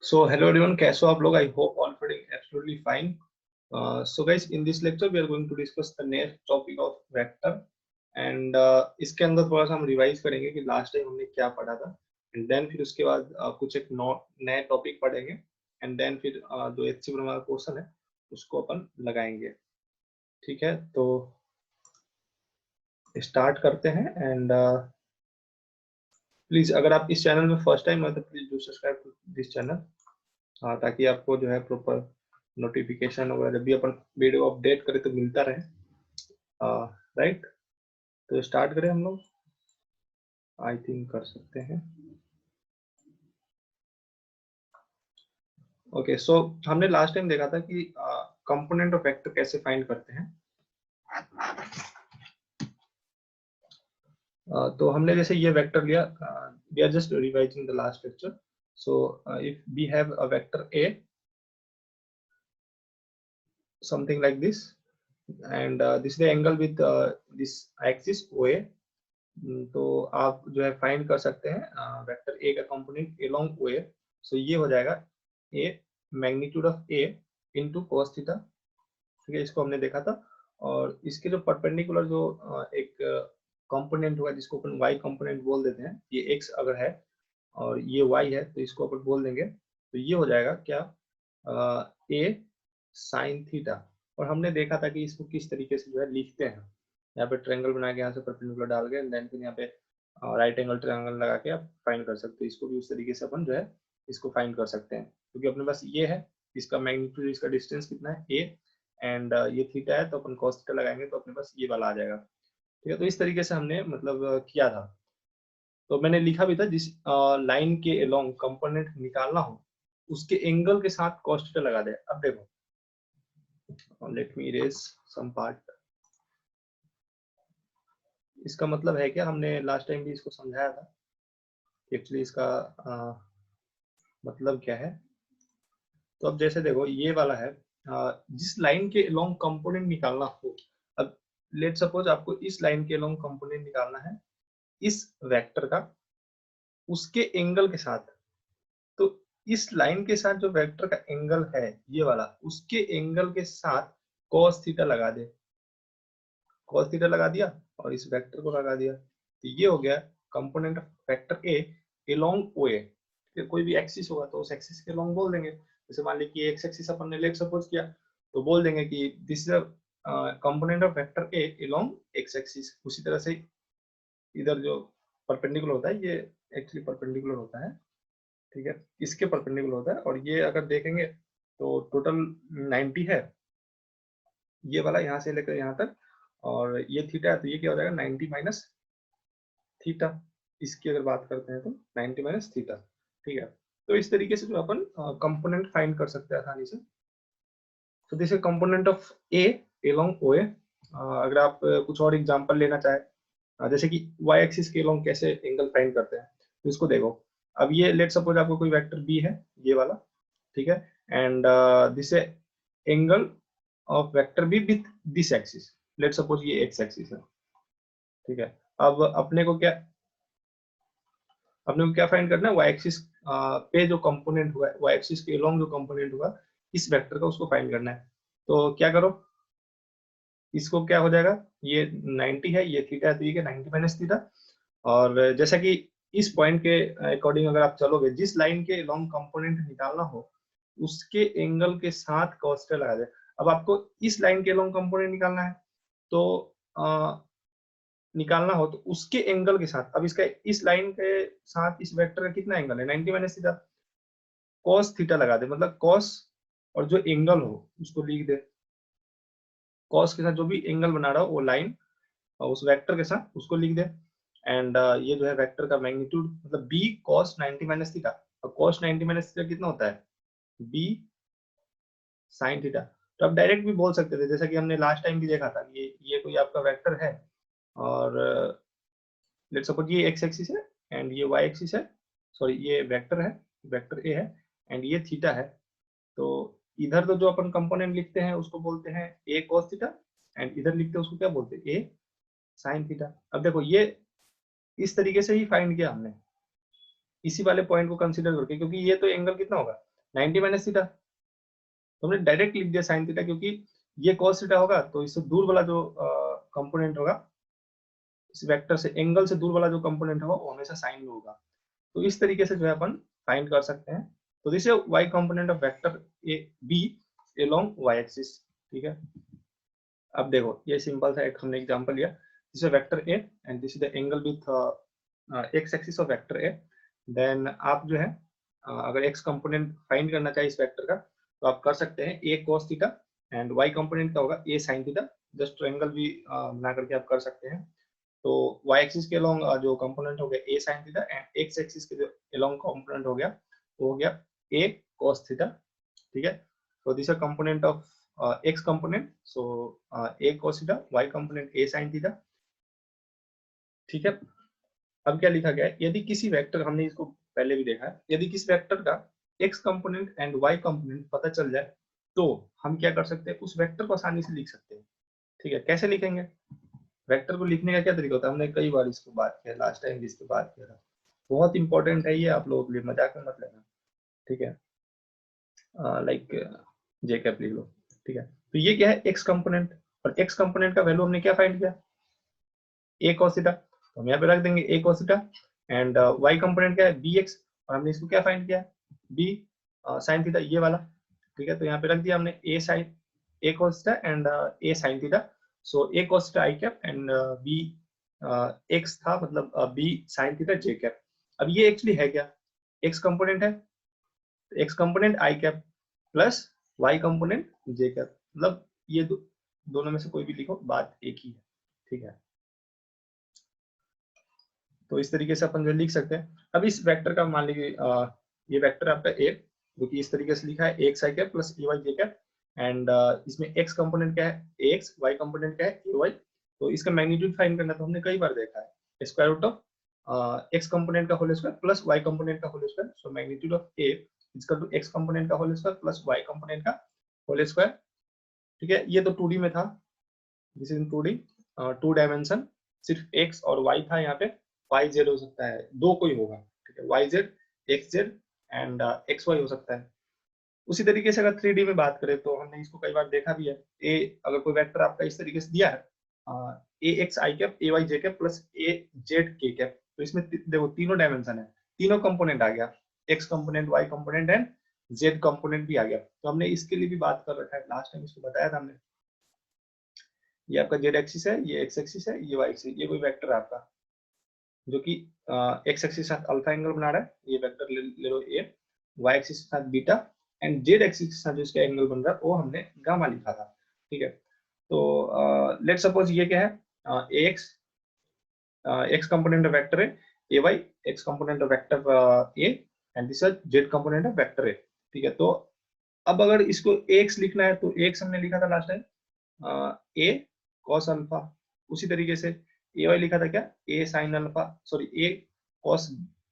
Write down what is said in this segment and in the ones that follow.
So hello everyone, कैसे हो आप लोग? I hope all feeling absolutely fine. So guys, in this lecture we are going to discuss the next topic of vector and इसके अंदर थोड़ा सा हम रिवाइज करेंगे कि लास्ट टाइम हमने क्या पढ़ा था एंड देन फिर उसके बाद कुछ एक नए टॉपिक पढ़ेंगे एंड देन फिर जो एचसी हमारा क्वेश्चन है उसको अपन लगाएंगे। ठीक है, तो स्टार्ट करते हैं एंड प्लीज अगर आप इस चैनल में फर्स्ट टाइम है तो please do subscribe to this channel ताकि आपको जो है प्रॉपर नोटिफिकेशन वगैरह जब भी अपन वीडियो अपडेट करें तो मिलता रहे। राइट, तो स्टार्ट करें हम लोग। आई थिंक कर सकते हैं। ओके, सो हमने लास्ट टाइम देखा था कि कंपोनेंट ऑफ वेक्टर कैसे फाइंड करते हैं। तो हमने जैसे ये वेक्टर लिया, we are just revising the last lecture. So if we have a vector a something like this and this is the angle with this axis OA। तो आप जो है फाइंड कर सकते हैं वेक्टर ए का कंपोनेंट अलोंग OA। सो ये हो जाएगा A magnitude of A into cos theta. ठीक है, इसको हमने देखा था। और इसके जो परपेंडिकुलर जो एक कंपोनेंट हुआ जिसको अपन y कंपोनेंट बोल देते हैं, ये x अगर है और ये y है तो इसको अपन बोल देंगे, तो ये हो जाएगा क्या ए साइन थीटा। और हमने देखा था कि इसको किस तरीके से जो है लिखते हैं। यहाँ पे ट्रायंगल बना के यहाँ से परपेंडिकुलर डाल के देन फिर यहाँ पे राइट एंगल ट्रायंगल लगा के आप फाइंड कर सकते हो। इसको भी उस तरीके से अपन जो है इसको फाइंड कर सकते हैं, क्योंकि अपने पास ये है, इसका मैग्नीट्यूड, इसका डिस्टेंस कितना है ए एंड ये थीटा है, तो अपन cos थीटा लगाएंगे तो अपने पास ये वाला आ जाएगा। ठीक है, तो इस तरीके से हमने मतलब किया था। तो मैंने लिखा भी था जिस लाइन के अलोंग कंपोनेंट निकालना हो उसके एंगल के साथ cos थीटा लगा दे। अब देखो, let me erase some part. इसका मतलब है क्या, हमने लास्ट टाइम भी इसको समझाया था एक्चुअली इसका मतलब क्या है। तो अब जैसे देखो ये वाला है, जिस लाइन के अलोंग कंपोनेंट निकालना हो। अब लेट सपोज आपको इस लाइन के अलोंग कंपोनेंट निकालना है इस वेक्टर का, उसके एंगल के साथ। तो इस लाइन के साथ जो वेक्टर का एंगल है ये वाला, उसके एंगल के साथ cos थीटा लगा दे। cos थीटा लगा दिया और इस वेक्टर को लगा दिया, तो ये हो गया component of vector a along ओए। कोई भी एक्सिस होगा तो उस एक्सिस के अलोंग बोल देंगे। जैसे मान ली कि एक्स एक्सिस अपन ने लेट सपोज किया तो बोल देंगे कि this is component of vector a along x axis. उसी तरह से इधर जो परपेंडिकुलर होता है ये एक्चुअली परपेंडिकुलर होता है। ठीक है, इसके परपेंडिकुलर होता है और ये अगर देखेंगे तो टोटल 90 है ये वाला यहाँ से लेकर यहाँ तक, और ये थीटा है तो ये क्या हो जाएगा 90 माइनस थीटा। इसकी अगर बात करते हैं तो 90 माइनस थीटा। ठीक है, तो इस तरीके से जो अपन कंपोनेंट फाइंड कर सकते हैं आसानी से। तो this is component of a along ओए। अगर आप कुछ और एग्जांपल लेना चाहे, जैसे कि y एक्सिस के अलोंग कैसे एंगल फाइंड करते हैं, तो इसको देखो। अब ये लेट सपोज आपको कोई वेक्टर बी है ये वाला, ठीक है, and this angle of vector B with this axis. Let suppose ये एक्स एक्सिस है। ठीक है, अब अपने को क्या फाइंड करना है, y एक्सिस पे जो कंपोनेंट हुआ है, y एक्सिस के अलोंग जो कंपोनेंट हुआ इस वेक्टर का, उसको फाइंड करना है। तो क्या करो, इसको क्या हो जाएगा, ये 90 है, ये थीटा है, तो ये क्या 90 माइनस थीटा। और जैसा कि इस पॉइंट के अकॉर्डिंग अगर आप चलोगे, जिस लाइन के लॉन्ग कंपोनेंट निकालना हो उसके एंगल के साथ cos थीटा लगा दे। अब आपको इस लाइन के लॉन्ग कंपोनेंट निकालना है तो निकालना हो तो उसके एंगल के साथ, अब इसका इस लाइन के साथ इस वेक्टर का कितना एंगल है 90 माइनस थीटा, cos थीटा लगा दे। मतलब cos और जो एंगल हो उसको लिख दे, cos के साथ जो भी एंगल बना रहा हो वो लाइन और उस वेक्टर के साथ उसको लिख दे। एंड ये जो है वेक्टर का मैग्नीट्यूड मतलब b cos 90 माइनस थीटा, और cos 90 माइनस थीटा कितना होता है b sin थीटा। तो आप डायरेक्ट भी बोल सकते थे, जैसा कि हमने लास्ट टाइम भी देखा था, ये कोई आपका वेक्टर है और लेट्स सपोज ये x एक्सिस है एंड ये y एक्सिस है, सॉरी ये वेक्टर है, वेक्टर a है एंड ये थीटा है। तो इधर तो जो अपन कंपोनेंट लिखते हैं उसको बोलते हैं a cos थीटा एंड इधर लिखते हैं उसको क्या बोलते हैं a sin थीटा। अब देखो ये इस तरीके से ही फाइंड किया हमने इसी वाले पॉइंट को कंसीडर करके, क्योंकि ये तो एंगल कितना होगा 90 माइनस थीटा, तो हमने डायरेक्ट लिख दिया साइन थीटा, क्योंकि ये cos थीटा होगा तो इससे दूर वाला जो कंपोनेंट होगा, इस वेक्टर से एंगल से दूर वाला जो कंपोनेंट होगा वो हमेशा साइन में होगा। तो इस तरीके से जो है अपन फाइंड कर सकते हैं। तो this is y component of vector a b along y axis. ठीक है, अब देखो ये सिंपल सा एक हमने एग्जांपल लिया, this is vector a and this is the angle with x axis of vector a. Then आप जो है अगर x कंपोनेंट फाइंड करना चाहिए इस वेक्टर का, तो आप कर सकते हैं a cos theta and y component का होगा a sin theta, just triangle भी बना करके आप कर सकते हैं। तो y एक्सिस के अलोंग जो कंपोनेंट हो गया a sin theta and x axis के जो अलोंग कंपोनेंट हो गया वो हो गया a cos थीटा। ठीक है, so these are component of x component, so a cos theta, y component a sin theta। ठीक है, अब क्या लिखा गया है, यदि किसी वेक्टर, हमने इसको पहले भी देखा है, यदि किसी वेक्टर का x component and y component पता चल जाए तो हम क्या कर सकते हैं, उस वेक्टर को आसानी से लिख सकते हैं। ठीक है, कैसे लिखेंगे, वेक्टर को लिखने का क्या तरीका होता है, हमने कई बार इसको बात किया, लास्ट टाइम भी इसकी बात किया था, बहुत इंपॉर्टेंट है ये, आप लोगों के लिए मजाक में मत लेना। ठीक है, लाइक जे कैप लिख लो। ठीक है, तो ये क्या है x कंपोनेंट, और x कंपोनेंट का वैल्यू हमने क्या फाइंड किया, a cos थीटा, तो हम यहाँ पे रख देंगे a cos theta and y component क्या है bx, और हमने इसको क्या फाइंड किया b sin थीटा, ये वाला। ठीक है, तो यहाँ पे रख दिया हमने a cos theta and a sin theta, so a cos theta i cap and b x था, मतलब b sin theta j cap. अब ये एक्चुअली है क्या, x कंपोनेंट है, x component i cap plus y component j cap, मतलब ये दोनों में से कोई भी लिखो, बात एक ही है। ठीक है, तो इस तरीके से अपन जो लिख सकते हैं। अब इस वेक्टर का मान लीजिए ये वेक्टर आपका a, जो कि इस तरीके से लिखा है ax i cap plus ay j cap and इसमें x कंपोनेंट क्या है ax, y कंपोनेंट क्या है ay। तो इसका मैग्नीट्यूड फाइंड करना तो हमने कई बार देखा है, square root of x component का whole square plus y component का whole square, so magnitude of a equal to x component का whole square plus y component का होल स्क्वायर। ठीक है, ये तो 2D में था, this is in 2D, 2 dimension, सिर्फ x और y था, यहाँ पे y z हो सकता है, दो कोई होगा। ठीक है, y z x z and x y हो सकता है। उसी तरीके से अगर 3D में बात करें तो हमने इसको कई बार देखा भी है, a अगर कोई वेक्टर आपका इस तरीके से दिया है a x i cap a y j cap plus a z k cap, तो इसमें देखो तीनों डायमेंशन है, तीनों कंपोनेंट आ गया, x component y component and z component भी आ गया। तो हमने इसके लिए भी बात कर रखा है, लास्ट टाइम इसको बताया था हमने, ये आपका z एक्सिस है, ये x एक्सिस है, ये y एक्सिस, ये कोई वेक्टर है आपका जो कि x एक्सिस के साथ अल्फा एंगल बना रहा है, ये वेक्टर ले लो a, y एक्सिस के साथ बीटा एंड z एक्सिस के साथ जो इसका एंगल बन रहा है वो हमने गामा लिखा था। ठीक है, तो लेट सपोज ये क्या है, ax x component of vector है ay, x component of vector a and this is z component of vector a। ठीक है, तो अब अगर इसको ax लिखना है तो ax हमने लिखा था last time a cos alpha, उसी तरीके से ए वाई लिखा था क्या, ए साइन अल्फा, सॉरी ए कॉस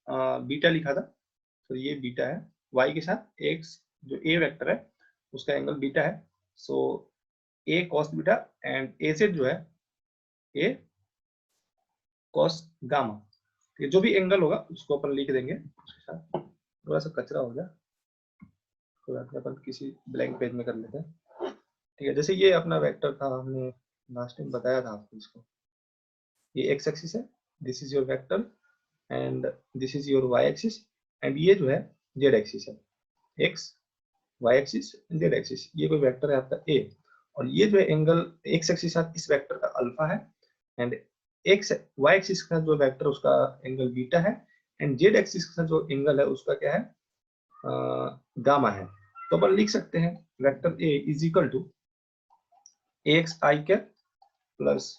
बीटा लिखा था, तो ये बीटा है, y के साथ x जो a वेक्टर है उसका एंगल बीटा है, सो a cos beta and a z जो है a cos गामा। ये जो भी एंगल होगा उसको अपन लिख देंगे उसके साथ, थोड़ा सा कचरा हो गया, कोई बात नहीं, अपन किसी ब्लैंक पेज में कर लेते हैं। ठीक है, जैसे ये अपना वेक्टर था, हमने लास्ट टाइम बताया था आपको, इसको ये x एक्सिस है, this is your vector and this is your y axis and ये जो है z एक्सिस है, x y axis z axis, ये कोई वेक्टर है आपका a, और ये जो एंगल x एक्सिस के साथ इस वेक्टर का अल्फा है एंड x y एक्सिस का जो वेक्टर उसका एंगल बीटा है एंड z एक्सिस का जो एंगल है उसका क्या है, गामा है। तो अपन लिख सकते हैं vector a is equal to ax i cap plus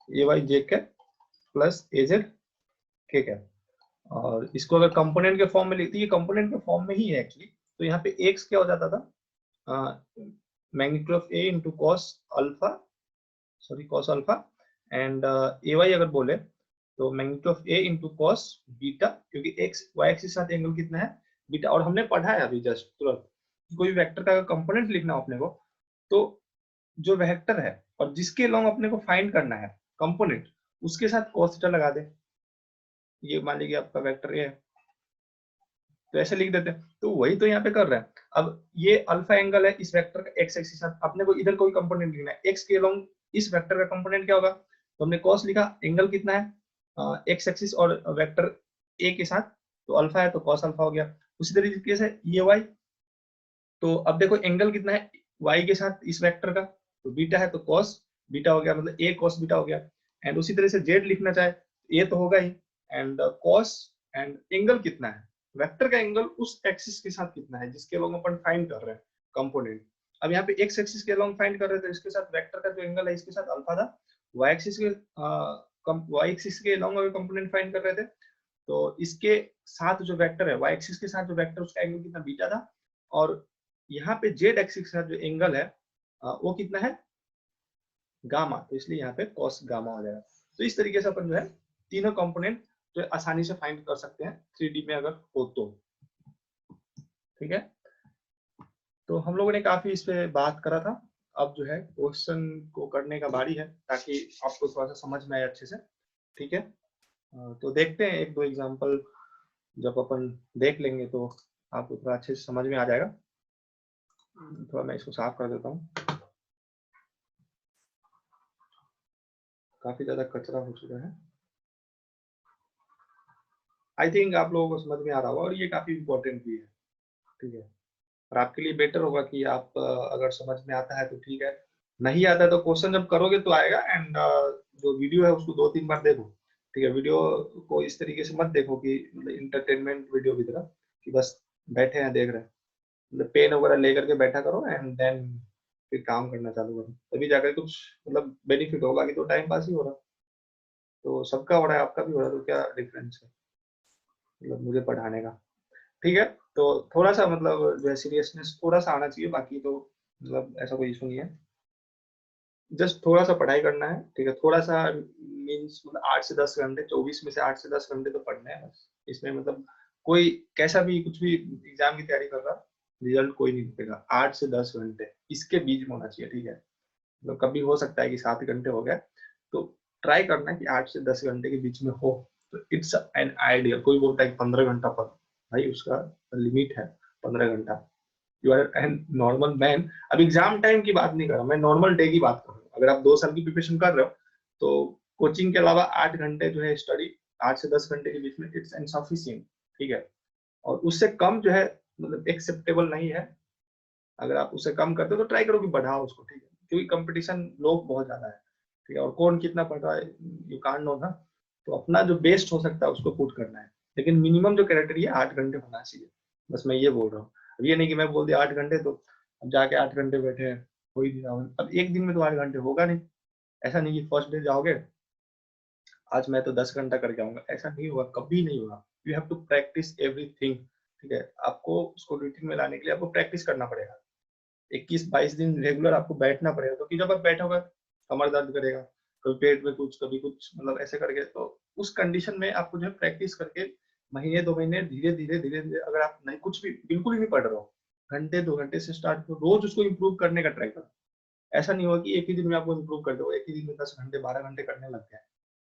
ay j cap plus az k cap, और इसको अगर कंपोनेंट के फॉर्म में लिखते, ये कंपोनेंट के फॉर्म में ही है एक्चुअली, तो यहाँ पे x क्या हो जाता था, magnitude of a into cos alpha, sorry cos alpha and ay अगर बोले तो magnitude of a into cos beta, क्योंकि x y एक्सिस के साथ एंगल कितना है बीटा, और हमने पढ़ा है अभी जस्ट तुरंत, कोई वेक्टर का कंपोनेंट लिखना हो अपने को, तो जो वेक्टर है और जिसके लॉन्ग अपने को फाइंड करना है कंपोनेंट, उसके साथ cos थीटा लगा दे। ये मान लीजिए आपका वेक्टर ए है, तो ऐसे लिख देते हैं। तो वही तो यहाँ पे कर रहे हैं। अब ये अल्फा एंगल है इस वेक्टर का एक्स एक्सिस के साथ, अपने को इधर कोई कंपोनेंट लिखना है एक्स के अलोंग, इस वेक्टर का कंपोनेंट क्या होगा, तो हमने कॉस लिखा, एंगल कितना है एक्स एक्सिस और वेक्टर ए के साथ, तो अल्फा है तो कॉस अल्फा हो गया। उसी तरीके से ये वाई, तो अब देखो एंगल कितना है वाई के साथ इस वेक्टर का, तो बीटा है तो कॉस बीटा हो गया, मतलब ए कॉस बीटा हो गया। एंड उसी तरह से जेड लिखना चाहे ए तो होगा ही, एंड कॉस, एंड एंगल कितना है वेक्टर का एंगल उस एक्सिस के साथ कितना है जिसके अलोंग अपन फाइंड कर रहे हैं कंपोनेंट। अब यहाँ पे एक्स एक्सिस के अलोंग फाइंड कर रहे थे, इसके साथ वेक्टर का जो एंगल है इसके साथ अल्फा था, वाई एक्सिस के वाई एक्सिस के अलोंग अगर कंपोनेंट फाइंड कर रहे थे, तो इसके साथ जो वेक्टर है वाई एक्सिस के साथ जो वेक्टर उसका एंगल कितना बीटा था, और यहाँ पे जेड एक्सिस के साथ जो एंगल है वो कितना है गामा, तो इसलिए यहाँ पे कॉस गामा हो जाएगा। तो इस तरीके से अपन जो है तीनों कंपोनेंट जो है आसानी से फाइंड कर सकते हैं 3D में अगर हो तो। ठीक है, तो हम लोगों ने काफी इस पे बात करा था, अब जो है क्वेश्चन को करने का बारी है ताकि आपको थोड़ा सा समझ में आए अच्छे से। ठीक है, तो देखते हैं एक दो एग्जांपल, जब अपन देख लेंगे तो आपको थोड़ा अच्छे से समझ में आ जाएगा। थोड़ा मैं इसको साफ कर देता हूँ, काफी ज्यादा कचरा हो चुका है। आई थिंक आप लोगों को समझ में आ रहा होगा और ये काफी इंपॉर्टेंट भी है। ठीक है, और आपके लिए बेटर होगा कि आप अगर समझ में आता है तो ठीक है, नहीं आता है तो क्वेश्चन जब करोगे तो आएगा। एंड जो वीडियो है उसको 2-3 बार देखो। ठीक है, वीडियो को इस तरीके से मत देखो कि मतलब इंटरटेनमेंट वीडियो की तरह कि बस बैठे हैं देख रहे हैं, मतलब पेन वगैरह लेकर के बैठा करो एंड देन फिर काम करना चालू करो, तभी जाकर कुछ मतलब बेनिफिट होगा। कि तो टाइम पास ही हो रहा, तो सबका हो रहा है आपका भी हो रहा है, तो क्या डिफरेंस है मतलब मुझे पढ़ाने का। ठीक है, तो थोड़ा सा मतलब जो है सीरियसनेस थोड़ा सा आना चाहिए, बाकी तो मतलब ऐसा कोई इशू नहीं है। जस्ट थोड़ा सा पढ़ाई करना है। ठीक है, थोड़ा सा मीन्स मतलब 8 से 10 घंटे, 24 में से 8 से 10 घंटे तो पढ़ना है बस। इसमें मतलब कोई कैसा भी कुछ भी एग्जाम की तैयारी कर रहा, रिजल्ट कोई नहीं दिखेगा। 8 से 10 घंटे इसके बीच में होना चाहिए। ठीक है, तो कभी हो सकता है कि 7 घंटे हो गए, तो ट्राई करना कि 8 से 10 घंटे के बीच में हो, तो इट्स एन आइडियल। कोई बोलता है 15 घंटा पर, भाई उसका लिमिट है 15 घंटा। You are an normal man. अब एग्जाम टाइम की बात नहीं कर रहा मैं, नॉर्मल डे की बात कर रहा हूँ। अगर आप 2 साल की प्रिपरेशन कर रहे हो तो कोचिंग के अलावा 8 घंटे जो है स्टडी, 8 से 10 घंटे के बीच में इट्स इनसफिशिएंट। ठीक है, और उससे कम जो है मतलब एक्सेप्टेबल नहीं है। अगर आप उससे कम करते हो तो ट्राई करो कि बढ़ाओ उसको। ठीक है, क्योंकि कंपटीशन लोग बहुत ज्यादा है। ठीक है, और कौन कितना पढ़ रहा है यू कांट नो ना, तो अपना जो बेस्ट हो सकता है उसको पुट करना है। लेकिन मिनिमम जो क्राइटेरिया 8 घंटे होना चाहिए, बस मैं ये बोल रहा हूँ। अब ये नहीं कि मैं बोल दिया 8 घंटे तो अब जाके 8 घंटे बैठे हैं, हो ही नहीं रहा। अब एक दिन में तो 8 घंटे होगा नहीं। ऐसा नहीं कि फर्स्ट डे जाओगे आज मैं तो 10 घंटा करके आऊंगा, ऐसा नहीं होगा, कभी नहीं होगा। You have to practise everything. ठीक है, आपको उसको रूटीन में लाने के लिए आपको प्रैक्टिस करना पड़ेगा। 21-22 दिन रेगुलर आपको बैठना पड़ेगा, क्योंकि जब आप बैठोगे कमर दर्द करेगा, कभी पेट में कुछ, कभी कुछ, मतलब ऐसे करके। तो उस कंडीशन में आपको जो है प्रैक्टिस करके महीने 2 महीने धीरे धीरे धीरे धीरे, अगर आप नहीं कुछ भी बिल्कुल ही नहीं पढ़ रहे हो, घंटे 2 घंटे से स्टार्ट करो, रोज उसको इम्प्रूव करने का ट्राई करो। ऐसा नहीं होगा कि एक ही दिन में आपको इम्प्रूव कर दो, एक ही दिन में 10 घंटे 12 घंटे करने लग गए।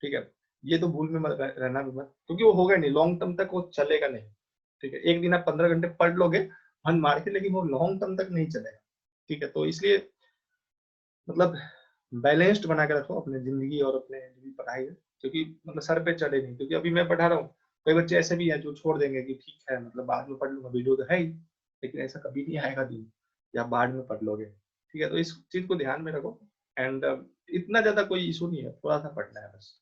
ठीक है, ये तो भूल में मत रहना भी मत, क्योंकि वो होगा नहीं, लॉन्ग टर्म तक वो चलेगा नहीं। ठीक है, एक दिन आप 15 घंटे पढ़ लोगे मन मार के, लेकिन वो लॉन्ग टर्म तक नहीं चलेगा। ठीक है, तो इसलिए मतलब बैलेंस्ड बना के रखो अपने जिंदगी और अपने जो भी पढ़ाई है, क्योंकि मतलब सर पे चढ़े नहीं। क्योंकि अभी मैं पढ़ा रहा हूँ, कई बच्चे ऐसे भी हैं जो छोड़ देंगे कि ठीक है मतलब बाद में पढ़ लूंगा, वीडियो तो है ही। लेकिन ऐसा कभी नहीं आएगा दिन या बाद में पढ़ लोगे। ठीक है, तो इस चीज को ध्यान में रखो। एंड इतना ज्यादा कोई इशू नहीं है, थोड़ा सा पढ़ना है बस।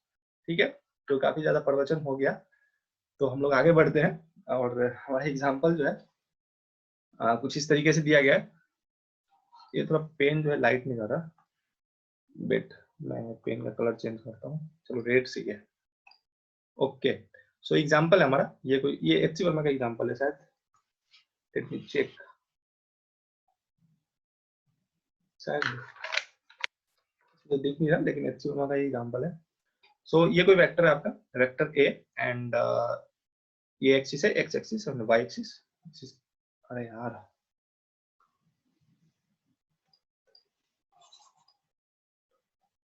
ठीक है, तो काफी ज्यादा प्रवचन हो गया, तो हम लोग आगे बढ़ते हैं। और हमारा एग्जाम्पल जो है कुछ इस तरीके से दिया गया है। ये थोड़ा पेन जो है लाइट नहीं कर रहा, बेट मैं पेन का कलर चेंज करता हूँ, चलो रेड से है। ओके, सो एग्जांपल है हमारा, ये कोई ये एचसी वर्मा का एग्जांपल है शायद, लेट मी चेक, शायद तो दिख नहीं रहा, लेकिन एचसी वर्मा का ये एग्जांपल है। सो ये कोई वेक्टर है आपका, वेक्टर ए, एंड ये एक्सिस है एक्स एक्सिस और वाई एक्सिस। अरे यार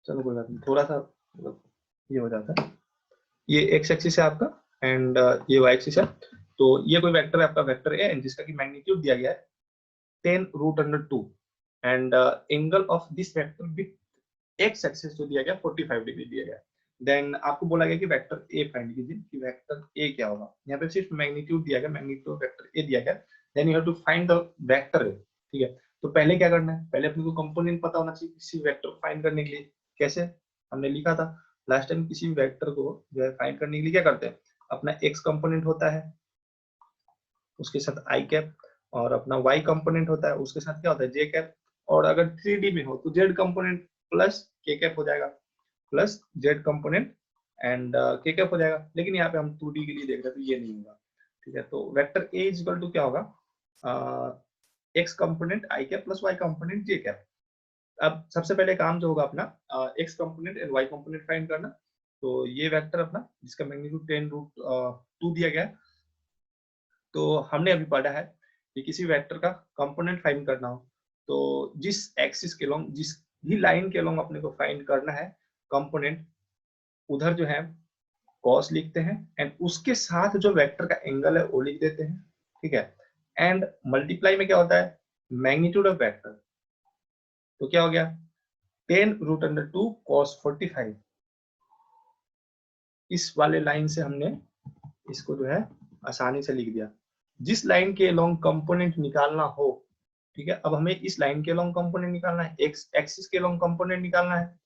चलो कोई बात नहीं, थोड़ा सा मतलब ये हो जाता है। ये एक्स एक्सिस है आपका एंड ये वाई एक्सिस है। तो ये कोई वेक्टर है आपका वेक्टर ए जिसका की मैग्नीट्यूड दिया गया है 10√2 and angle of this vector with x axis जो दिया गया 45 डिग्री दिया गया। देन आपको बोला गया कि वेक्टर ए फाइंड कीजिए कि वेक्टर ए क्या होगा। यहाँ पे सिर्फ मैग्नीट्यूड दिया गया, मैग्नीट्यूड वेक्टर ए दिया गया। Then you have to find the vector a, ठीक है। तो पहले क्या करना है, पहले अपने को कंपोनेंट पता होना चाहिए किसी वेक्टर को फाइंड करने के लिए। कैसे, हमने लिखा था लास्ट टाइम, किसी भी वेक्टर को जो है फाइंड करने के लिए क्या करते हैं, अपना एक्स कंपोनेंट होता है उसके साथ आई कैप, और अपना वाई कंपोनेंट होता है उसके साथ क्या होता है जे कैप, और अगर 3D में हो तो जेड कंपोनेंट प्लस के कैप हो जाएगा, प्लस जेड कंपोनेंट एंड के कैप हो जाएगा। लेकिन यहाँ पे हम 2D के लिए देख रहे हैं तो ये नहीं होगा, ठीक है। तो vector a is equal to क्या होगा, x component i cap plus y component j cap. अब सबसे पहले काम जो होगा अपना x component and y component find करना। तो ये वेक्टर अपना जिसका मैग्नीट्यूड 10√2 दिया गया है, तो हमने अभी पढ़ा है कि किसी वेक्टर का कंपोनेंट फाइंड करना हो तो जिस एक्सिस के लॉन्ग, जिस भी लाइन के लॉन्ग अपने को फाइंड करना है कंपोनेंट, उधर जो है कॉस लिखते हैं एंड उसके साथ जो वेक्टर का एंगल है वो लिख देते हैं, ठीक है। एंड मल्टीप्लाई में क्या होता है, मैग्नीट्यूड ऑफ वेक्टर। तो क्या हो गया 10√2 cos 45। इस वाले लाइन से हमने इसको जो है आसानी से लिख दिया। जिस लाइन के लॉन्ग कंपोनेंट निकालना हो, ठीक है। अब हमें इस लाइन के लॉन्ग कंपोनेंट निकालना है, एक्स एक्सिस के लॉन्ग कंपोनेंट निकालना है।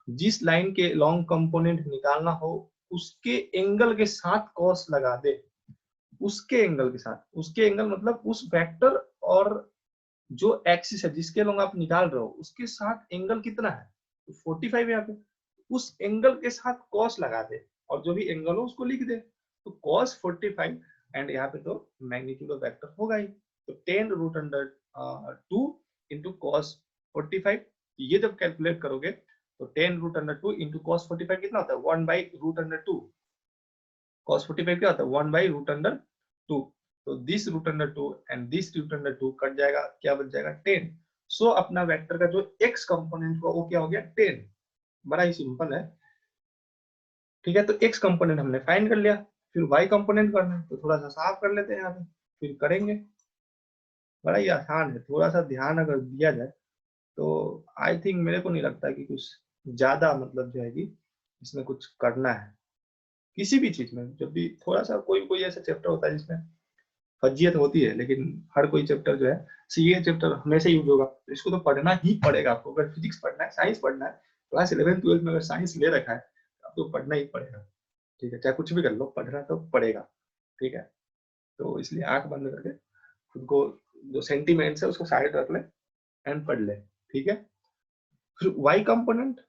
जिस लाइन के लॉन्ग कंपोनेंट निकालना हो उसके एंगल के साथ कॉस लगा दे, उसके एंगल के साथ, उसके एंगल मतलब उस वेक्टर और जो एक्सिस है जिसके लॉन्ग आप निकाल रहे हो उसके साथ एंगल कितना है, तो 45 है यहाँ पे। उस एंगल के साथ कॉस लगा दे और जो भी एंगल हो उसको लिख दे, तो cos 45 एंड यहाँ पे तो मैग्नीट्यूड ऑफ वेक्टर होगा ही, तो 10√2 इंटू cos 45। ये जब कैलकुलेट करोगे तो 10√2 इंटू cos 45 कितना होता है 1/√2। cos 45 क्या होता है 1/√2। तो दिस √2 एंड दिस √2 कट जाएगा, क्या बच जाएगा 10। सो अपना वेक्टर का जो x कंपोनेंट हुआ वो क्या हो गया 10। बड़ा ही सिंपल है, ठीक है। तो x कंपोनेंट हमने फाइंड कर लिया, फिर y कंपोनेंट करना है तो थोड़ा सा साफ कर लेते हैं यहाँ पे, फिर करेंगे। बड़ा ही आसान है, थोड़ा सा ध्यान अगर दिया जाए तो आई थिंक, मेरे को नहीं लगता कि कुछ ज्यादा मतलब जो है कि इसमें कुछ करना है। किसी भी चीज में जब भी थोड़ा सा कोई कोई ऐसा चैप्टर होता है जिसमें फज्जियत होती है, लेकिन हर कोई चैप्टर जो है, ये चैप्टर हमेशा यूज होगा तो इसको तो पढ़ना ही पड़ेगा आपको। अगर फिजिक्स पढ़ना है, साइंस पढ़ना है, क्लास 11th-12th में अगर साइंस ले रखा है तो पढ़ना ही पड़ेगा, ठीक है। चाहे कुछ भी कर लो, पढ़ना तो पड़ेगा, ठीक है। तो इसलिए आंख बंद करके खुद को, जो सेंटीमेंट्स है उसको साइड रख ले एंड पढ़ ले, ठीक है। फिर वाई कंपोनेंट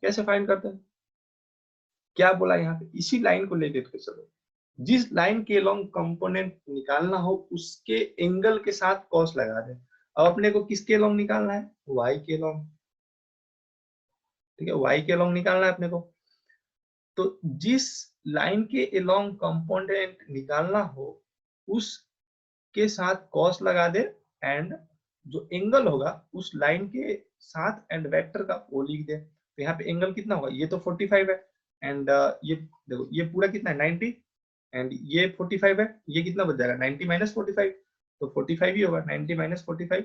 कैसे फाइंड करते हैं, क्या बोला यहाँ पे, इसी लाइन को लेके चलो। जिस लाइन के लॉन्ग कंपोनेंट निकालना हो उसके एंगल के साथ कॉस लगा दे। अब अपने को किसके लॉन्ग निकालना है, वाई के लॉन्ग, ठीक है। वाई के लॉन्ग निकालना है अपने को। तो जिस लाइन के अलोंग कंपोनेंट निकालना हो उसके साथ कॉस लगा दे एंड जो एंगल होगा उस लाइन के साथ एंड वेक्टर का वो लिख दे। तो यहाँ पे एंगल कितना होगा, ये तो 45 है एंड ये देखो ये पूरा कितना है 90 एंड ये 45 है, ये कितना बच जाएगा 90 माइनस 45, तो 45 ही होगा। 90 माइनस 45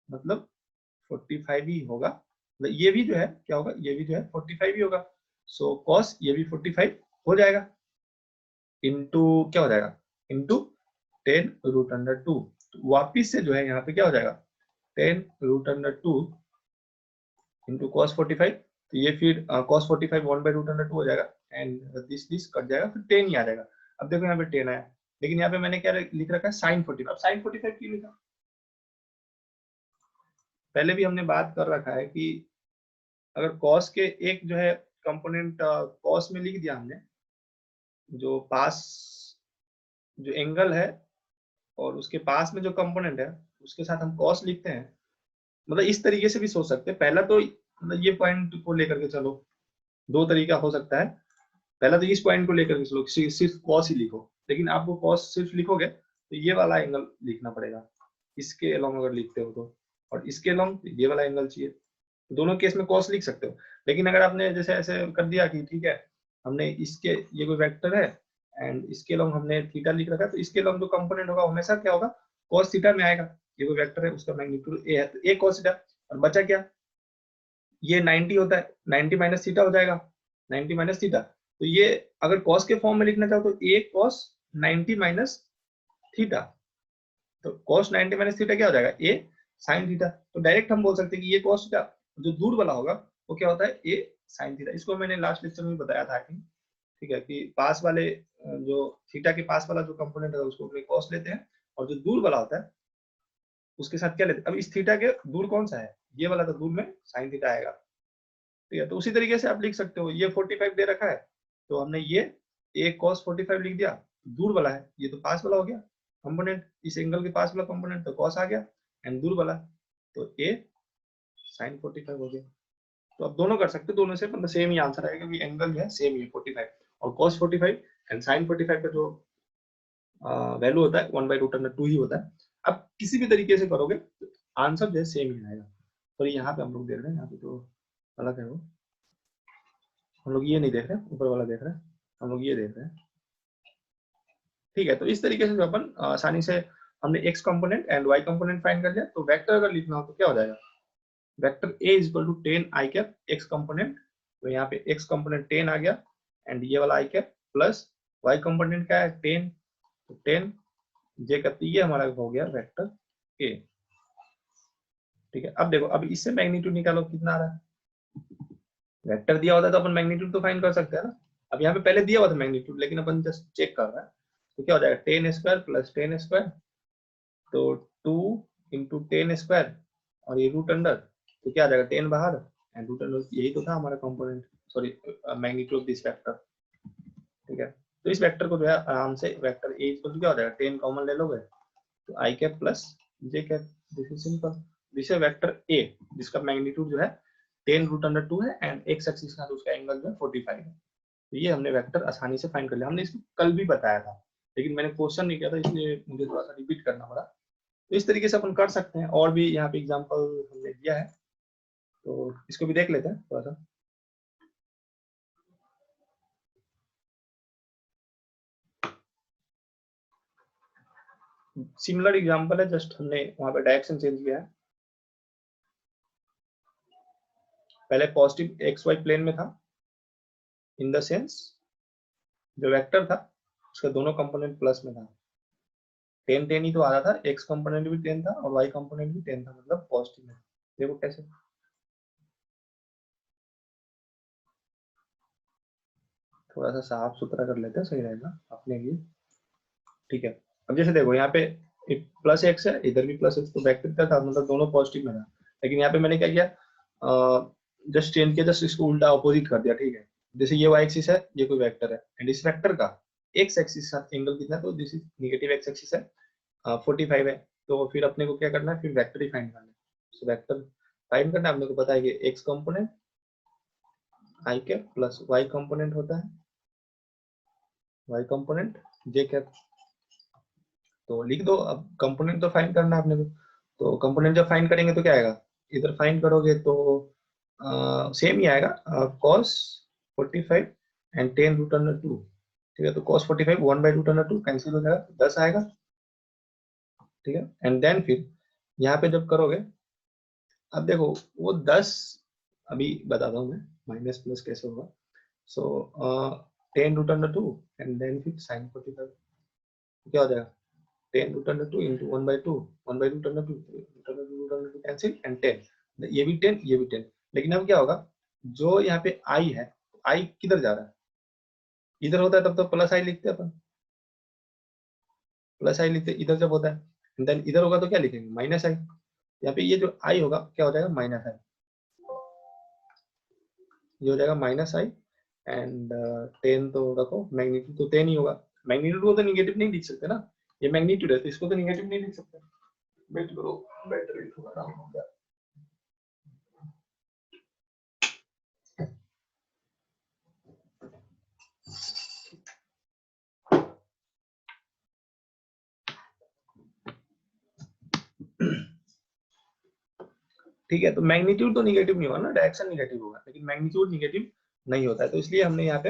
मतलब 45 ही होगा। मतलब ये भी जो है क्या होगा, ये भी जो है 45 ही होगा। सो कॉस ये भी 45 हो जाएगा, इनटू क्या हो जाएगा, इनटू 10√2। वापिस से जो है यहाँ पे क्या हो जाएगा 10√2 इंटू कॉस 45। तो ये फिर कॉस 45 1/√2 हो जाएगा एंड दिस कट जाएगा, फिर 10 ही आ जाएगा। अब देखो यहाँ पे 10 आया, लेकिन यहाँ पे मैंने क्या लिख रखा है साइन 45। अब साइन 45 क्यों लिखा, पहले भी हमने बात कर रखा है कि अगर कॉस के एक जो है कंपोनेंट कॉस में लिख दिया हमने, जो पास जो एंगल है और उसके पास में जो कंपोनेंट है उसके साथ हम कॉस लिखते हैं। मतलब इस तरीके से भी सोच सकते हैं। पहला तो मतलब ये पॉइंट को लेकर के चलो, दो तरीका हो सकता है। पहला तो इस पॉइंट को लेकर के चलो सिर्फ कॉस ही लिखो, लेकिन आपको कॉस सिर्फ लिखोगे तो ये वाला एंगल लिखना पड़ेगा इसके अलोंग अगर लिखते हो तो, और इसके अलोंग ये वाला एंगल चाहिए। दोनों केस में कॉस लिख सकते हो। लेकिन अगर आपने जैसे ऐसे कर दिया कि ठीक है हमने इसके, ये कोई वेक्टर है एंड इसके लॉन्ग हमने थीटा लिख रखा है, तो इसके लॉन्ग जो कंपोनेंट होगा हमेशा क्या होगा, cos थीटा में आएगा। ये कोई वेक्टर है, उसका मैग्नीट्यूड a है, तो a cos थीटा, और बचा क्या, ये 90 होता है, 90 माइनस थीटा हो जाएगा, 90 माइनस थीटा। तो ये अगर cos के फॉर्म में लिखना चाहो तो a cos 90 माइनस थीटा, तो cos 90 माइनस थीटा क्या हो जाएगा, a sin थीटा। तो डायरेक्ट हम बोल सकते हैं कि ये cos थीटा जो दूर वाला होगा वो क्या होता है, a sin थीटा। इसको मैंने लास्ट लेक्चर में बताया था कि ठीक है, कि पास वाले जो थीटा के पास वाला जो कंपोनेंट है उसको अपने cos लेते हैं, और जो दूर वाला होता है उसके साथ क्या लेते हैं। अब इस थीटा के दूर कौन सा है, ये वाला, तो दूर में sin थीटा आएगा। ठीक है, तो उसी तरीके से आप लिख सकते हो, ये 45 दे रखा है तो हमने ये a cos 45 लिख दिया, दूर वाला है, ये तो पास वाला हो गया कंपोनेंट, इस एंगल के पास वाला कंपोनेंट तो cos आ गया, एंड दूर वाला तो a sin 45 हो गया। तो आप दोनों कर सकते हो, दोनों से मतलब सेम ही आंसर आएगा कि एंगल जो है सेम ही है 45, और cos 45 एंड sin 45 का जो वैल्यू होता है 1/√2 ही होता है। अब किसी भी तरीके से करोगे आंसर जो है सेम ही आएगा। तो यहाँ पे हम लोग देख रहे हैं, यहाँ पे तो अलग है, वो हम लोग ये नहीं देख रहे, ऊपर वाला देख रहे हैं, हम लोग ये देख रहे हैं। ठीक है, तो इस तरीके से जो अपन आसानी से हमने x component and y component find कर लिया। तो वेक्टर अगर लिखना हो तो क्या हो जाएगा, vector a = 10 i cap x component, तो यहाँ पे x कंपोनेंट 10 आ गया, एंड ये वाला i cap plus y component क्या है 10, तो 10 j कैप, ये हमारा हो गया वेक्टर a। ठीक है, अब देखो, अब इससे मैग्नीट्यूड निकालो कितना आ रहा है, वेक्टर दिया होता है तो अपन मैग्नीट्यूड तो फाइंड कर सकते हैं ना। अब यहाँ पे पहले दिया हुआ था मैग्नीट्यूड, लेकिन अपन जस्ट चेक कर रहे हैं, तो क्या हो जाएगा 10 स्क्वायर प्लस 10 स्क्वायर, तो 2 इंटू 10 स्क्वायर, और ये रूट अंडर, तो क्या आ जाएगा 10 बाहर, एंड रूट अंडर, यही तो था हमारा component, sorry magnitude of this vector. ठीक है, तो इस वेक्टर को जो है आराम से वेक्टर a इक्वल टू क्या हो जाएगा, 10 कॉमन ले लोगे तो i cap plus j cap, this is simple, this है वेक्टर a जिसका मैग्नीट्यूड जो है 10√2 है, एंड x एक्सिस का उसका एंगल जो है 45 है। तो ये हमने वेक्टर आसानी से फाइंड कर लिया। हमने इसको कल भी बताया था, लेकिन मैंने क्वेश्चन नहीं किया था, इसलिए मुझे थोड़ा सा रिपीट करना पड़ा। तो इस तरीके से अपन कर सकते हैं, और भी यहाँ पे एग्जांपल हमने दिया है, तो इसको भी देख लेते हैं थोड़ा सा। सिमिलर एग्जांपल है, जस्ट हमने वहां पे डायरेक्शन चेंज किया है। पहले पॉजिटिव एक्स वाई प्लेन में था, इन द सेंस जो वेक्टर था उसका दोनों कंपोनेंट प्लस में था, 10 10 ही तो आ रहा था, एक्स कंपोनेंट भी 10 था और वाई कंपोनेंट भी 10 था, मतलब पॉजिटिव में। देखो कैसे, थोड़ा सा साफ सुथरा कर लेते हैं, सही रहेगा अपने लिए। ठीक है, अब जैसे देखो यहाँ पे प्लस एक्स है, इधर भी प्लस एक्स, तो वेक्टर था मतलब दोनों पॉजिटिव में था, लेकिन यहाँ पे मैंने क्या किया, जस्ट चेंज किया, जस्ट इसको उल्टा अपोजिट कर दिया। ठीक है, जैसे ये वाई एक्सिस है, ये कोई वेक्टर है, एंड इस वेक्टर का एक्स एक्सिस के साथ एंगल कितना है, तो this is negative x axis है, 45 है। तो फिर अपने को क्या करना है, फिर वेक्टर ही फाइंड करना है। सो वेक्टर फाइंड करना है, अपने को पता है कि x component i cap plus y component होता है वाई कंपोनेंट जे कैप। तो लिख दो, अब कंपोनेंट तो फाइंड करना है अपने को, तो कंपोनेंट जब फाइंड करेंगे तो क्या आएगा, इधर फाइंड करोगे तो सेम ही आएगा, cos 45 एंड 10√2। ठीक है, तो cos 45 1/√2 कैंसिल हो जाएगा, 10 आएगा। ठीक है, एंड देन फिर यहाँ पे जब करोगे, अब देखो वो 10, अभी बताता हूँ मैं माइनस प्लस कैसे होगा। सो 10√2 एंड देन फिर sin 45, क्या हो जाएगा 10√2 इंटू 1/2, 1/√2 कैंसिल, एंड 10, ये भी 10 ये भी 10। लेकिन अब क्या होगा, जो यहाँ पे i है, i किधर जा रहा है, इधर होता है तब तो प्लस i लिखते हैं अपन, प्लस i लिखते इधर जब होता है, देन इधर होगा तो क्या लिखेंगे माइनस i, यहाँ पे ये जो i होगा क्या हो जाएगा माइनस i, ये हो जाएगा माइनस i, एंड 10 तो रखो, मैग्नीट्यूड तो 10 ही होगा, मैग्नीट्यूड को तो निगेटिव नहीं लिख सकते ना, ये मैग्नीट्यूड है तो इसको तो निगेटिव नहीं लिख सकते। वेट करो, बैटरी थोड़ा डाउन हो गया। ठीक है, तो मैग्नीट्यूड तो निगेटिव नहीं होगा ना, डायरेक्शन निगेटिव होगा, लेकिन मैग्नीट्यूड निगेटिव नहीं होता है, तो इसलिए हमने यहाँ पे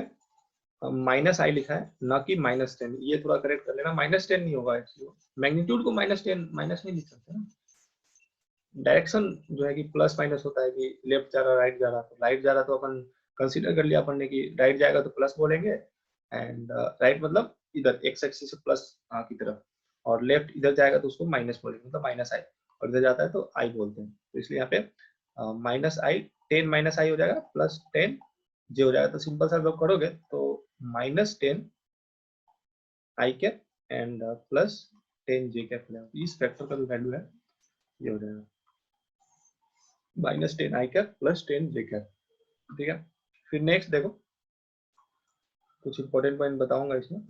माइनस आई लिखा है ना कि -10, ये थोड़ा करेक्ट कर लेना। -10 नहीं होगा एक्चुअली, मैग्नीट्यूड को -10 माइनस नहीं लिख सकते ना। डायरेक्शन जो है कि प्लस माइनस होता है कि लेफ्ट जा रहा राइट जा रहा, तो राइट जा रहा तो अपन कंसीडर कर लिया अपन ने कि राइट जाएगा तो प्लस बोलेंगे, एंड राइट मतलब इधर एक्स एक्सिस से प्लस की तरफ, और लेफ्ट इधर जाएगा तो उसको माइनस बोलेंगे, मतलब माइनस आई, और इधर जाता है तो आई बोलते हैं। तो इसलिए यहाँ पे माइनस आई, 10 माइनस आई हो जाएगा प्लस 10 जे हो जाएगा। तो सिंपल सा जब करोगे तो -10 I cap and plus 10 J cap हो जाएगा। इस फैक्टर का जो वैल्यू है ये हो जाएगा -10 I cap plus 10 J cap. ठीक है, फिर नेक्स्ट देखो, कुछ इंपॉर्टेंट पॉइंट बताऊंगा इसमें,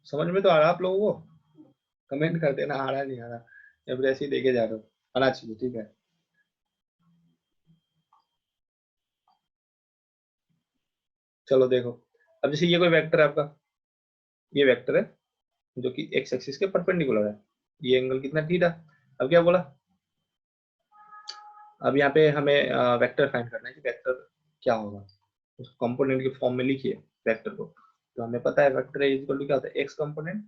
समझ में तो आ रहा आप लोगों को? कमेंट कर देना आ रहा नहीं आ रहा, या फिर ऐसे ही देखे जा रहे हो, आना चाहिए। ठीक है, चलो देखो, अब जैसे ये कोई वेक्टर है आपका, ये वेक्टर है जो कि एक्स एक्सिस के परपेंडिकुलर है, ये एंगल कितना थीटा। अब क्या बोला, अब यहाँ पे हमें वेक्टर फाइंड करना है कि वेक्टर क्या होगा, उस कंपोनेंट के फॉर्म में लिखिए वेक्टर को। तो हमें पता है वेक्टर इज इक्वल टू क्या होता है, x component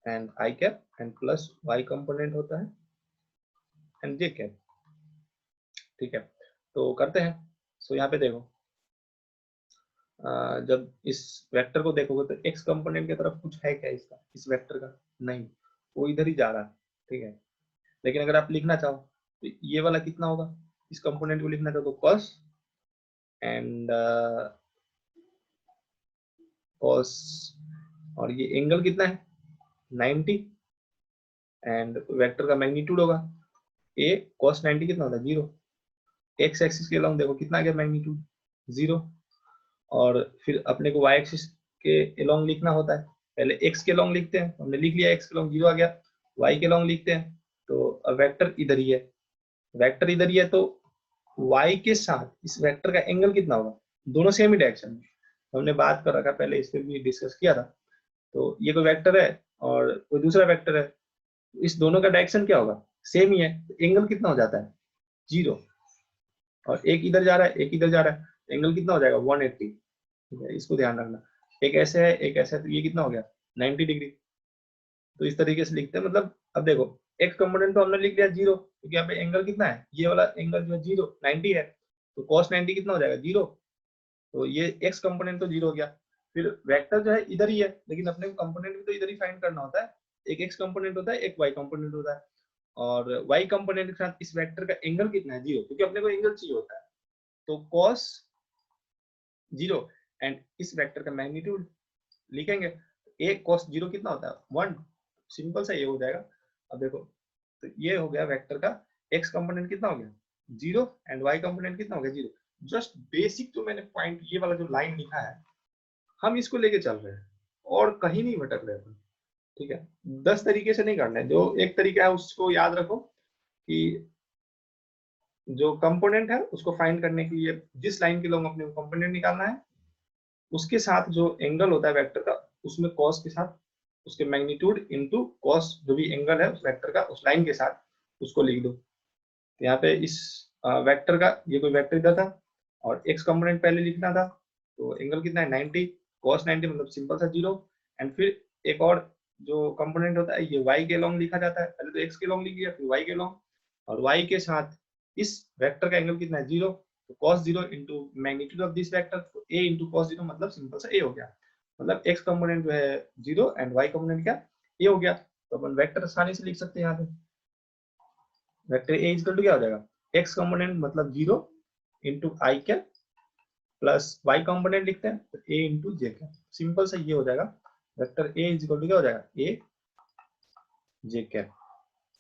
and i cap and plus y component होता है एंड जे कैप। ठीक है, तो करते हैं। सो यहाँ पे देखो, जब इस वेक्टर को देखोगे तो एक्स कंपोनेंट की तरफ कुछ है क्या इसका, इस वेक्टर का? नहीं, वो इधर ही जा रहा है। ठीक है, लेकिन अगर आप लिखना चाहो तो ये वाला कितना होगा, इस कंपोनेंट को लिखना चाहो तो cos एंड cos, और ये एंगल कितना है 90, एंड वेक्टर का मैग्नीट्यूड होगा a cos 90 कितना होता है 0। एक्स एक्सिस के अलोंग देखो कितना आ गया मैग्नीट्यूड 0, और फिर अपने को y एक्सिस के अलोंग लिखना होता है, पहले x के अलोंग लिखते हैं, हमने लिख लिया x के अलोंग 0 आ गया, y के अलोंग लिखते हैं, तो वेक्टर इधर ही है, वेक्टर इधर ही है, तो y के साथ इस वेक्टर का एंगल कितना होगा, दोनों सेम ही डायरेक्शन में। हमने बात कर रखा पहले, इस पे भी डिस्कस किया था। तो ये कोई वेक्टर है और कोई दूसरा वेक्टर है, इस दोनों का डायरेक्शन क्या होगा, सेम ही है, तो एंगल कितना हो जाता है 0, और एक इधर जा रहा है एक इधर जा रहा है, एंगल कितना हो जाएगा 180। ठीक है, इसको ध्यान रखना, एक ऐसे है एक ऐसे है, तो ये कितना हो गया 90 डिग्री। तो इस तरीके से लिखते हैं, मतलब अब देखो एक्स कंपोनेंट तो हमने लिख दिया 0, क्योंकि यहाँ पे एंगल कितना है, ये वाला एंगल जो है 0 90 है, तो cos 90 कितना हो जाएगा 0, तो ये एक्स कंपोनेंट तो 0 हो गया। फिर वेक्टर जो है इधर ही है, लेकिन अपने को कंपोनेंट भी तो इधर ही फाइंड करना होता है, एक एक्स कंपोनेंट होता है एक वाई कंपोनेंट होता है, और वाई कंपोनेंट के साथ इस वेक्टर का एंगल कितना है 0, क्योंकि अपने को एंगल चाहिए होता है, तो cos 0 एंड इस वेक्टर का मैग्नीट्यूड लिखेंगे, एक cos 0 कितना होता है 1, सिंपल सा ये हो जाएगा। अब देखो, तो ये हो गया वेक्टर का x कंपोनेंट कितना हो गया 0 एंड y कंपोनेंट कितना हो गया 0। जस्ट बेसिक जो मैंने पॉइंट, ये वाला जो लाइन लिखा है, हम इसको लेके चल रहे हैं और कहीं नहीं भटक रहे हैं। ठीक है, 10 तरीके से नहीं करना है, जो एक तरीका है उसको याद रखो कि जो कंपोनेंट है उसको फाइंड करने के लिए जिस लाइन के लोग अपने कंपोनेंट निकालना है, उसके साथ जो एंगल होता है वेक्टर का, उसमें cos के साथ उसके मैग्नीट्यूड इनटू cos जो भी एंगल है उस वेक्टर का उस लाइन के साथ उसको लिख दो। तो यहाँ पे इस वेक्टर का, ये कोई वेक्टर इधर था और x कंपोनेंट पहले लिखना था, तो एंगल कितना है 90, cos 90 मतलब सिंपल सा 0, एंड फिर एक और जो कंपोनेंट होता है ये y के लॉन्ग लिखा जाता है, पहले तो x के लॉन्ग लिख लिया फिर y के लॉन्ग, और y के साथ इस वेक्टर का एंगल कितना है 0, तो cos 0 into magnitude of this vector, तो a इंटू cos 0 मतलब सिंपल सा a हो गया, मतलब x कंपोनेंट जो है 0 एंड y कंपोनेंट क्या a हो गया। तो अपन वेक्टर आसानी से लिख सकते हैं यहाँ पे, वेक्टर a इक्वल टू क्या हो जाएगा, x कंपोनेंट मतलब 0 इंटू आई कैप प्लस y कंपोनेंट लिखते हैं तो a into J cap, simple से ये हो जाएगा वेक्टर a इक्वल टू क्या हो जाएगा a जे कैप।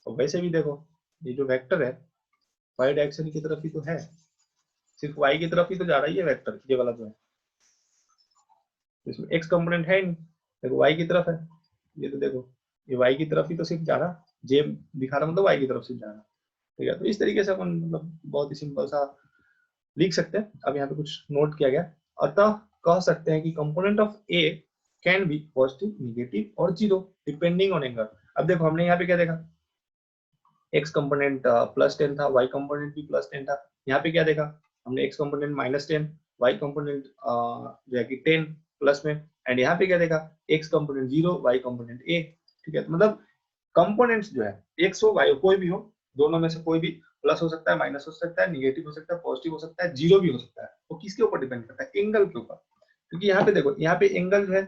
और वैसे भी देखो ये जो वेक्टर है y डायरेक्शन की तरफ ही तो है, सिर्फ y की तरफ ही तो जा रहा है ये वेक्टर, ये वाला जो है, तो इसमें x कंपोनेंट है नहीं, देखो y की तरफ है, ये तो देखो ये y की तरफ ही तो सिर्फ जा रहा, जे दिखा रहा मतलब y की तरफ से जा रहा। ठीक है, तो इस तरीके से अपन मतलब बहुत ही सिंपल सा लिख सकते हैं। अब यहाँ पे कुछ नोट किया गया, अतः कह सकते हैं कि component of A can be positive negative और जीरो डिपेंडिंग ऑन एंगल। अब देखो हमने यहाँ पे क्या देखा, x कंपोनेंट +10 था, y कंपोनेंट भी +10 था। यहाँ पे क्या देखा हमने, x कंपोनेंट -10, y कंपोनेंट जो है कि 10 प्लस में, एंड यहाँ पे क्या देखा x component 0, y component a। ठीक है, तो मतलब कंपोनेंट्स जो है x हो y हो कोई भी हो, दोनों में से कोई भी प्लस हो सकता है, माइनस हो सकता है, निगेटिव हो सकता है, पॉजिटिव हो सकता है, जीरो भी हो सकता है। तो किसके ऊपर डिपेंड करता है? एंगल के ऊपर। क्योंकि यहाँ पे देखो, यहाँ पे एंगल जो है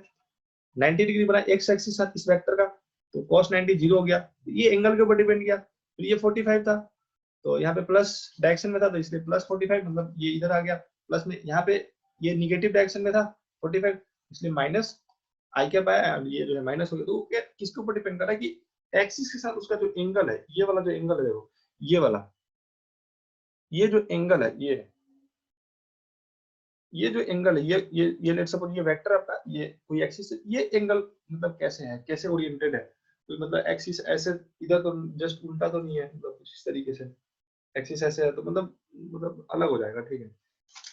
90 डिग्री बना x एक्सिस साथ इस वेक्टर का, तो cos 90 जीरो हो गया, ये एंगल के ऊपर डिपेंड किया। फिर ये 45 था, तो यहाँ पे प्लस डायरेक्शन में था, तो इसलिए +45, मतलब ये इधर आ गया प्लस में। यहाँ पे ये निगेटिव डायरेक्शन में था 45, इसलिए माइनस आई कैप आया, ये जो है माइनस हो गया। तो क्या किसके ऊपर डिपेंड कर रहा है कि एक्सिस के साथ उसका जो एंगल है, ये वाला जो एंगल है, देखो ये वाला, ये जो एंगल है, ये जो एंगल है, ये लेट्स सपोज ये वेक्टर आपका, ये कोई एक्सिस है, ये एंगल मतलब कैसे है, कैसे ओरिएंटेड है, तो मतलब एक्सिस ऐसे इधर तो जस्ट उल्टा तो नहीं है, मतलब कुछ इस तरीके से एक्सिस ऐसे है, तो मतलब अलग हो जाएगा। ठीक है,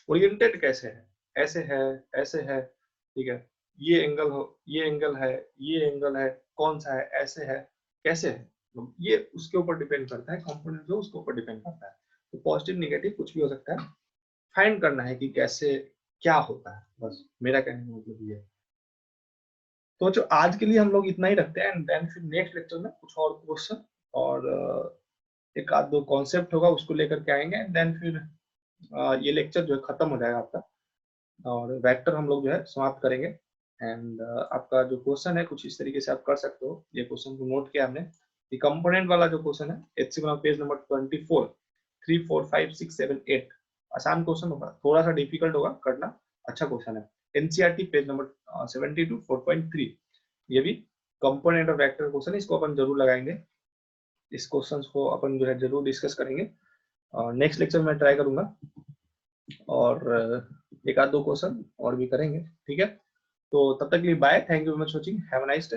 ओरिएंटेड कैसे है, ऐसे है, ऐसे है। ठीक है, ये एंगल हो, ये एंगल है, ये एंगल है, कौन सा है, ऐसे है, कैसे है, तो ये उसके ऊपर डिपेंड करता है, कंपोनेंट जो उसके ऊपर डिपेंड करता है। तो पॉजिटिव निगेटिव कुछ भी हो सकता है, फाइंड करना है कि कैसे क्या होता है, बस मेरा कहने का मतलब ये है। तो जो आज के लिए हम लोग इतना ही रखते हैं, एंड देन फिर नेक्स्ट लेक्चर में कुछ और क्वेश्चन और एक आध दो कॉन्सेप्ट होगा, उसको लेकर के आएंगे, एंड देन फिर ये लेक्चर जो है खत्म हो जाएगा आपका, और वेक्टर हम लोग जो है समाप्त करेंगे। एंड आपका जो क्वेश्चन है कुछ इस तरीके से आप कर सकते हो, ये क्वेश्चन को नोट किया हमने, ये कंपोनेंट वाला जो क्वेश्चन है HCM पेज नंबर 24, 3 4 5 6 7 8, आसान क्वेश्चन होगा, थोड़ा सा डिफिकल्ट होगा करना, अच्छा क्वेश्चन है। NCERT पेज नंबर 72 4.3, ये भी कंपोनेंट और वेक्टर क्वेश्चन है, इसको अपन जरूर लगाएंगे, इस क्वेश्चन को अपन जो है जरूर डिस्कस करेंगे, नेक्स्ट लेक्चर में ट्राई करूंगा, और एक आध दो क्वेश्चन और भी करेंगे। ठीक है, तो तब तक के लिए bye, thank you very much watching, have a nice day.